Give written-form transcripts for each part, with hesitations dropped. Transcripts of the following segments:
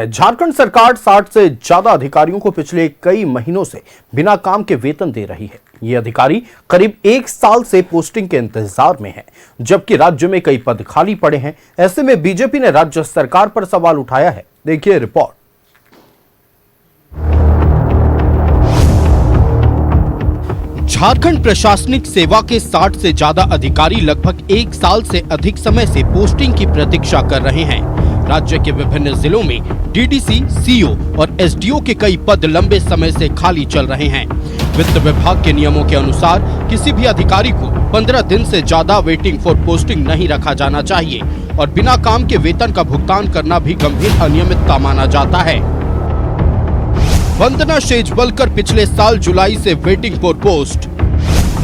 झारखंड सरकार 60 से ज्यादा अधिकारियों को पिछले कई महीनों से बिना काम के वेतन दे रही है। ये अधिकारी करीब 1 साल से पोस्टिंग के इंतजार में हैं, जबकि राज्य में कई पद खाली पड़े हैं। ऐसे में बीजेपी ने राज्य सरकार पर सवाल उठाया है। देखिए रिपोर्ट। झारखंड प्रशासनिक सेवा के 60 से ज्यादा अधिकारी लगभग 1 साल से अधिक समय से पोस्टिंग की प्रतीक्षा कर रहे हैं। राज्य के विभिन्न जिलों में डीडीसी, सीओ और एसडीओ के कई पद लंबे समय से खाली चल रहे हैं। वित्त विभाग के नियमों के अनुसार किसी भी अधिकारी को 15 दिन से ज्यादा वेटिंग फॉर पोस्टिंग नहीं रखा जाना चाहिए और बिना काम के वेतन का भुगतान करना भी गंभीर अनियमितता माना जाता है। वंदना शेजवलकर पिछले साल जुलाई से waiting for post,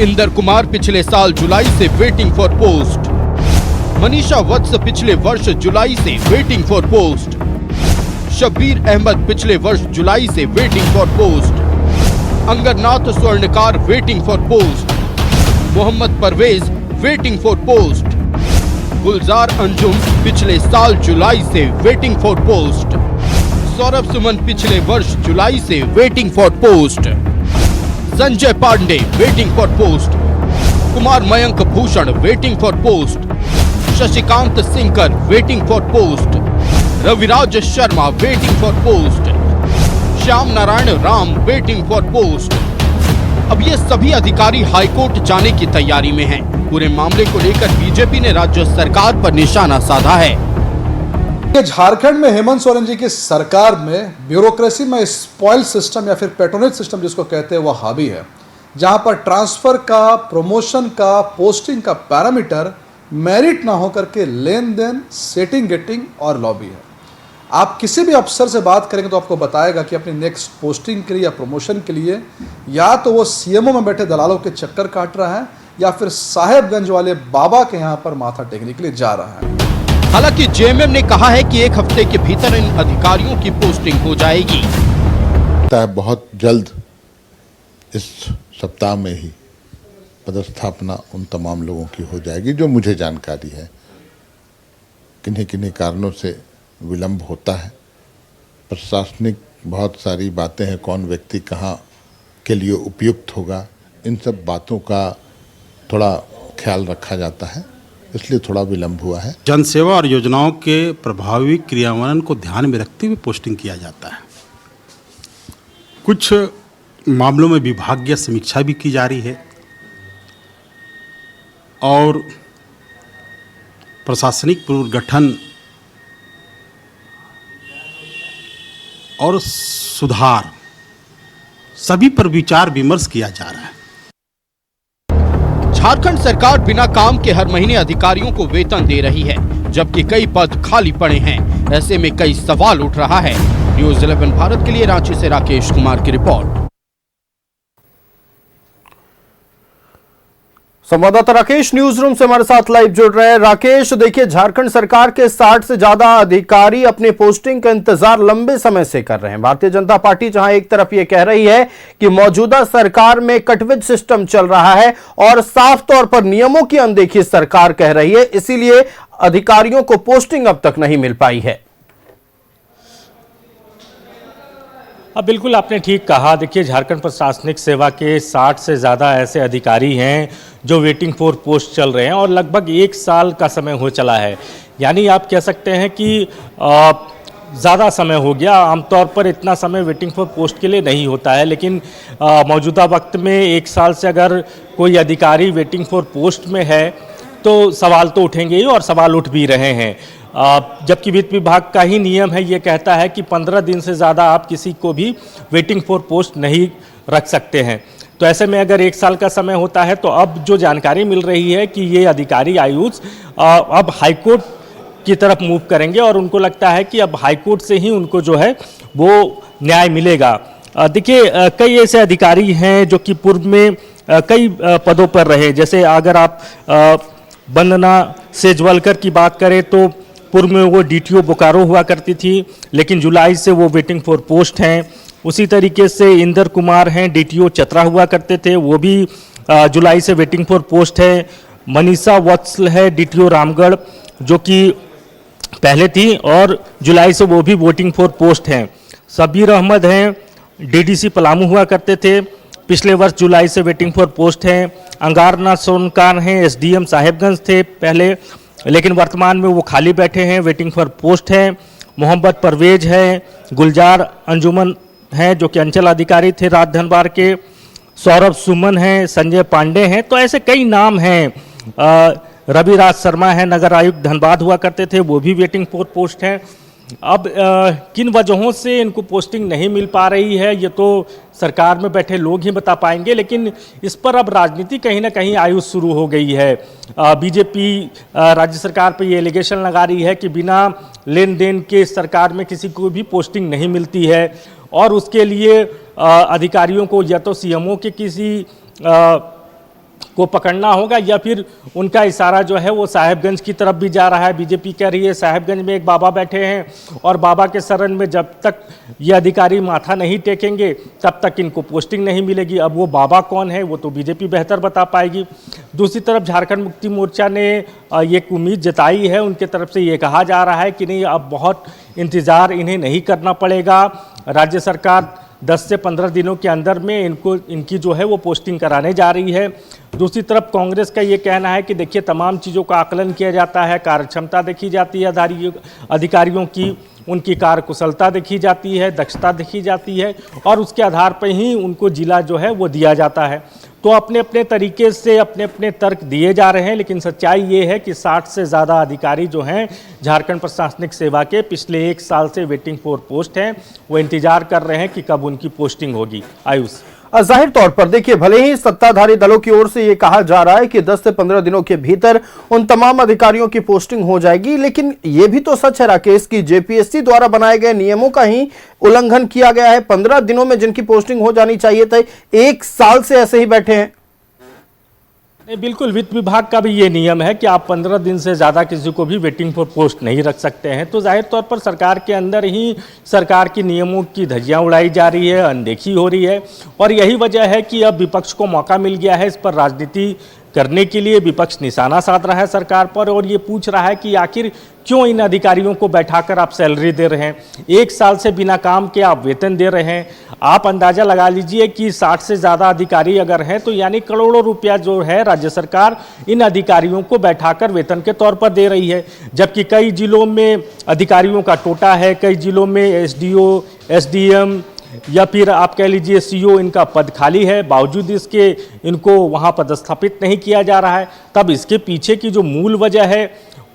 Inder Kumar पिछले साल जुलाई से waiting for post, Manisha Vats पिछले वर्ष जुलाई से waiting for post, Shabbir Ahmed पिछले वर्ष जुलाई से waiting for post, Angarnath Swarnkar waiting for post, Mohammad Parvez waiting for post, Gulzar Anjum पिछले साल जुलाई से waiting for post, Saurabh Suman पिछले वर्ष जुलाई से waiting for post, Sanjay Pandey waiting for post, Kumar Mayank Bhushan waiting for post, Shashikant sinker waiting for post, Raviraj Sharma waiting for post, Shyam Narayan Ram waiting for post. अब ये सभी अधिकारी हाईकोर्ट जाने की तैयारी में हैं। पूरे मामले को लेकर बीजेपी ने राज्य सरकार पर निशाना साधा है। झारखंड में हेमंत सोरेन जी की सरकार में ब्यूरोक्रेसी में स्पॉइल सिस्टम या फिर पैट्रोनेज सिस्टम जिसको कहते हैं वो हावी है, जहां पर ट्रांसफर का, प्रमोशन का, पोस्टिंग का पैरामीटर मेरिट ना होकर के लेन देन, सेटिंग गेटिंग और लॉबी है। आप किसी भी अफसर से बात करेंगे तो आपको बताएगा कि अपनी नेक्स्ट पोस्टिंग के लिए या प्रमोशन के लिए या तो वो सीएमओ में बैठे दलालों के चक्कर काट रहा है या फिर साहेबगंज वाले बाबा के यहाँ पर माथा टेकने के लिए जा रहा है। हालांकि जेएमएम ने कहा है कि 1 हफ्ते के भीतर इन अधिकारियों की पोस्टिंग हो जाएगी। बहुत जल्द इस सप्ताह में ही पदस्थापना उन तमाम लोगों की हो जाएगी जो मुझे जानकारी है। किन्हीं किन्हीं कारणों से विलंब होता है। प्रशासनिक बहुत सारी बातें हैं, कौन व्यक्ति कहाँ के लिए उपयुक्त होगा, इन सब बातों का थोड़ा ख्याल रखा जाता है, इसलिए थोड़ा विलंब हुआ है। जनसेवा और योजनाओं के प्रभावी क्रियान्वयन को ध्यान में रखते हुए पोस्टिंग किया जाता है। कुछ मामलों में विभागीय समीक्षा भी की जा रही है और प्रशासनिक पुनर्गठन और सुधार सभी पर विचार विमर्श किया जा रहा है। झारखंड सरकार बिना काम के हर महीने अधिकारियों को वेतन दे रही है, जबकि कई पद खाली पड़े हैं। ऐसे में कई सवाल उठ रहा है। न्यूज़ 11 भारत के लिए रांची से राकेश कुमार की रिपोर्ट। संवाददाता राकेश न्यूज रूम से हमारे साथ लाइव जुड़ रहे हैं। राकेश, देखिए झारखंड सरकार के 60 से ज्यादा अधिकारी अपने पोस्टिंग का इंतजार लंबे समय से कर रहे हैं। भारतीय जनता पार्टी जहां एक तरफ ये कह रही है कि मौजूदा सरकार में कटविज सिस्टम चल रहा है और साफ तौर पर नियमों की अनदेखी सरकार कह रही है, इसीलिए अधिकारियों को पोस्टिंग अब तक नहीं मिल पाई है। बिल्कुल आपने ठीक कहा। देखिए झारखंड प्रशासनिक सेवा के 60 से ज़्यादा ऐसे अधिकारी हैं जो वेटिंग फॉर पोस्ट चल रहे हैं और लगभग 1 साल का समय हो चला है। यानी आप कह सकते हैं कि ज़्यादा समय हो गया। आमतौर पर इतना समय वेटिंग फॉर पोस्ट के लिए नहीं होता है, लेकिन मौजूदा वक्त में 1 साल से अगर कोई अधिकारी वेटिंग फॉर पोस्ट में है तो सवाल तो उठेंगे ही और सवाल उठ भी रहे हैं। जबकि वित्त विभाग का ही नियम है, ये कहता है कि 15 दिन से ज़्यादा आप किसी को भी वेटिंग फॉर पोस्ट नहीं रख सकते हैं। तो ऐसे में अगर 1 साल का समय होता है तो अब जो जानकारी मिल रही है कि ये अधिकारी आयुष अब हाईकोर्ट की तरफ मूव करेंगे और उनको लगता है कि अब हाईकोर्ट से ही उनको जो है वो न्याय मिलेगा। देखिए कई ऐसे अधिकारी हैं जो कि पूर्व में कई पदों पर रहे। जैसे अगर आप वंदना शेजवलकर की बात करें तो पूर्व में वो डीटीओ बोकारो हुआ करती थी, लेकिन जुलाई से वो वेटिंग फॉर पोस्ट हैं। उसी तरीके से इंदर कुमार हैं, डीटीओ चतरा हुआ करते थे, वो भी जुलाई से वेटिंग फॉर पोस्ट है। मनीषा वत्स है, डीटीओ रामगढ़, जो कि पहले थी और जुलाई से वो भी वोटिंग फॉर पोस्ट हैं। सबीर अहमद हैं, डीडीसी पलामू हुआ करते थे, पिछले वर्ष जुलाई से वेटिंग फॉर पोस्ट हैं। अंगारनाथ सोनकान हैं, एसडीएम साहेबगंज थे पहले, लेकिन वर्तमान में वो खाली बैठे हैं, वेटिंग फॉर पोस्ट हैं। मोहम्मद परवेज हैं, गुलजार अंजुमन हैं जो कि अंचल अधिकारी थे राजधनबार के, सौरभ सुमन हैं, संजय पांडे हैं। तो ऐसे कई नाम हैं। रविराज शर्मा है, नगर आयुक्त धनबाद हुआ करते थे, वो भी वेटिंग फॉर पोस्ट हैं। अब किन वजहों से इनको पोस्टिंग नहीं मिल पा रही है ये तो सरकार में बैठे लोग ही बता पाएंगे, लेकिन इस पर अब राजनीति कहीं ना कहीं आयुष शुरू हो गई है। बीजेपी राज्य सरकार पे ये एलिगेशन लगा रही है कि बिना लेन देन के सरकार में किसी को भी पोस्टिंग नहीं मिलती है और उसके लिए अधिकारियों को या तो सीएमओ के किसी को पकड़ना होगा या फिर उनका इशारा जो है वो साहेबगंज की तरफ भी जा रहा है। बीजेपी कह रही है साहेबगंज में एक बाबा बैठे हैं और बाबा के शरण में जब तक ये अधिकारी माथा नहीं टेकेंगे तब तक इनको पोस्टिंग नहीं मिलेगी। अब वो बाबा कौन है वो तो बीजेपी बेहतर बता पाएगी। दूसरी तरफ झारखंड मुक्ति मोर्चा ने एक उम्मीद जताई है, उनके तरफ से ये कहा जा रहा है कि नहीं अब बहुत इंतज़ार इन्हें नहीं करना पड़ेगा, राज्य सरकार 10 से 15 दिनों के अंदर में इनकी जो है वो पोस्टिंग कराने जा रही है। दूसरी तरफ कांग्रेस का ये कहना है कि देखिए तमाम चीज़ों का आकलन किया जाता है, कार्यक्षमता देखी जाती है अधिकारियों की, उनकी कार्यकुशलता देखी जाती है, दक्षता देखी जाती है और उसके आधार पर ही उनको जिला जो है वो दिया जाता है। तो अपने अपने तरीके से अपने अपने तर्क दिए जा रहे हैं, लेकिन सच्चाई ये है कि 60 से ज़्यादा अधिकारी जो हैं झारखंड प्रशासनिक सेवा के पिछले 1 साल से वेटिंग फॉर पोस्ट हैं, वो इंतजार कर रहे हैं कि कब उनकी पोस्टिंग होगी। आयुष, जाहिर तौर पर देखिए भले ही सत्ताधारी दलों की ओर से यह कहा जा रहा है कि 10 से 15 दिनों के भीतर उन तमाम अधिकारियों की पोस्टिंग हो जाएगी, लेकिन यह भी तो सच है राकेश की जेपीएससी द्वारा बनाए गए नियमों का ही उल्लंघन किया गया है। 15 दिनों में जिनकी पोस्टिंग हो जानी चाहिए थी 1 साल से ऐसे ही बैठे हैं। नहीं, बिल्कुल वित्त विभाग का भी ये नियम है कि आप 15 दिन से ज़्यादा किसी को भी वेटिंग फॉर पोस्ट नहीं रख सकते हैं। तो जाहिर तौर पर सरकार के अंदर ही सरकार के नियमों की धज्जियां उड़ाई जा रही है, अनदेखी हो रही है और यही वजह है कि अब विपक्ष को मौका मिल गया है इस पर राजनीति करने के लिए। विपक्ष निशाना साध रहा है सरकार पर और ये पूछ रहा है कि आखिर क्यों इन अधिकारियों को बैठाकर आप सैलरी दे रहे हैं, 1 साल से बिना काम के आप वेतन दे रहे हैं। आप अंदाज़ा लगा लीजिए कि 60 से ज़्यादा अधिकारी अगर हैं तो यानी करोड़ों रुपया जो है राज्य सरकार इन अधिकारियों को बैठाकर वेतन के तौर पर दे रही है, जबकि कई जिलों में अधिकारियों का टोटा है, कई जिलों में एसडीओ, एसडीएम या फिर आप कह लीजिए सीओ इनका पद खाली है, बावजूद इसके इनको वहाँ पदस्थापित नहीं किया जा रहा है। तब इसके पीछे की जो मूल वजह है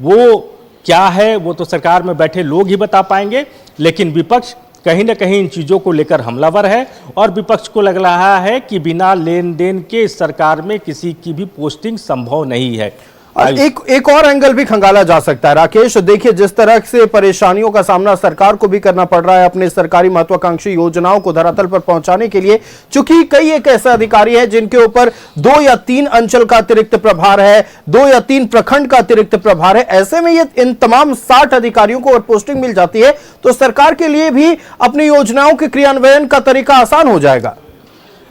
वो क्या है वो तो सरकार में बैठे लोग ही बता पाएंगे, लेकिन विपक्ष कहीं ना कहीं इन चीज़ों को लेकर हमलावर है और विपक्ष को लग रहा है कि बिना लेन देन के इस सरकार में किसी की भी पोस्टिंग संभव नहीं है। एक और एंगल भी खंगाला जा सकता है राकेश, देखिए जिस तरह से परेशानियों का सामना सरकार को भी करना पड़ रहा है अपने सरकारी महत्वाकांक्षी योजनाओं को धरातल पर पहुंचाने के लिए, चूंकि कई एक ऐसे अधिकारी हैं जिनके ऊपर 2 या 3 अंचल का अतिरिक्त प्रभार है, 2 या 3 प्रखंड का अतिरिक्त प्रभार है। ऐसे में ये इन तमाम 60 अधिकारियों को और पोस्टिंग मिल जाती है तो सरकार के लिए भी अपनी योजनाओं के क्रियान्वयन का तरीका आसान हो जाएगा।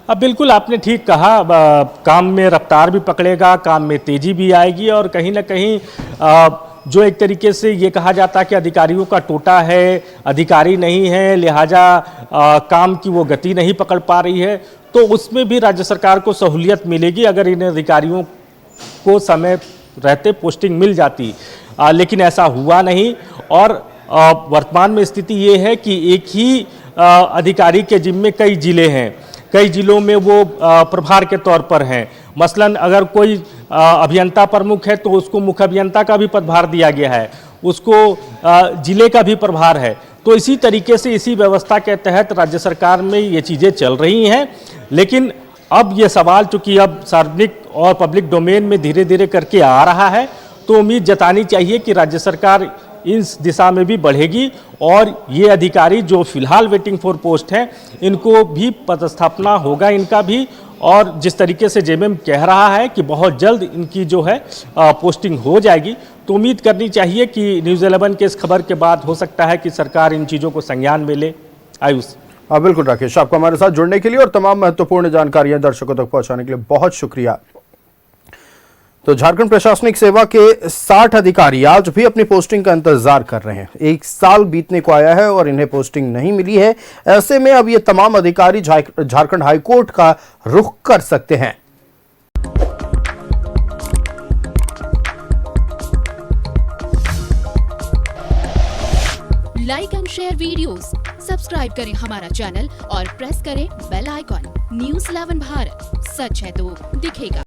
अब बिल्कुल आपने ठीक कहा, काम में रफ्तार भी पकड़ेगा, काम में तेजी भी आएगी और कहीं ना कहीं जो एक तरीके से ये कहा जाता है कि अधिकारियों का टोटा है, अधिकारी नहीं है, लिहाजा काम की वो गति नहीं पकड़ पा रही है, तो उसमें भी राज्य सरकार को सहूलियत मिलेगी अगर इन अधिकारियों को समय रहते पोस्टिंग मिल जाती। लेकिन ऐसा हुआ नहीं और वर्तमान में स्थिति ये है कि एक ही अधिकारी के जिम्मे कई जिले हैं, कई जिलों में वो प्रभार के तौर पर हैं। मसलन अगर कोई अभियंता प्रमुख है तो उसको मुख्य अभियंता का भी पदभार दिया गया है, उसको जिले का भी प्रभार है। तो इसी तरीके से इसी व्यवस्था के तहत राज्य सरकार में ये चीज़ें चल रही हैं, लेकिन अब ये सवाल चूँकि अब सार्वजनिक और पब्लिक डोमेन में धीरे धीरे करके आ रहा है तो उम्मीद जतानी चाहिए कि राज्य सरकार इस दिशा में भी बढ़ेगी और ये अधिकारी जो फिलहाल वेटिंग फॉर पोस्ट हैं इनको भी पदस्थापना होगा इनका भी, और जिस तरीके से जेएमएम कह रहा है कि बहुत जल्द इनकी जो है पोस्टिंग हो जाएगी, तो उम्मीद करनी चाहिए कि न्यूज़ 11 के इस खबर के बाद हो सकता है कि सरकार इन चीज़ों को संज्ञान में ले। आयुष, बिल्कुल राकेश, आपको हमारे साथ जुड़ने के लिए और तमाम महत्वपूर्ण जानकारियां दर्शकों तक पहुंचाने के लिए बहुत शुक्रिया। तो झारखंड प्रशासनिक सेवा के 60 अधिकारी आज भी अपनी पोस्टिंग का इंतजार कर रहे हैं। 1 साल बीतने को आया है और इन्हें पोस्टिंग नहीं मिली है। ऐसे में अब ये तमाम अधिकारी झारखंड हाईकोर्ट का रुख कर सकते हैं। Like and share videos, subscribe करें हमारा चैनल और प्रेस करें बेल आइकॉन। न्यूज़ 11 भारत, सच है तो दिखेगा।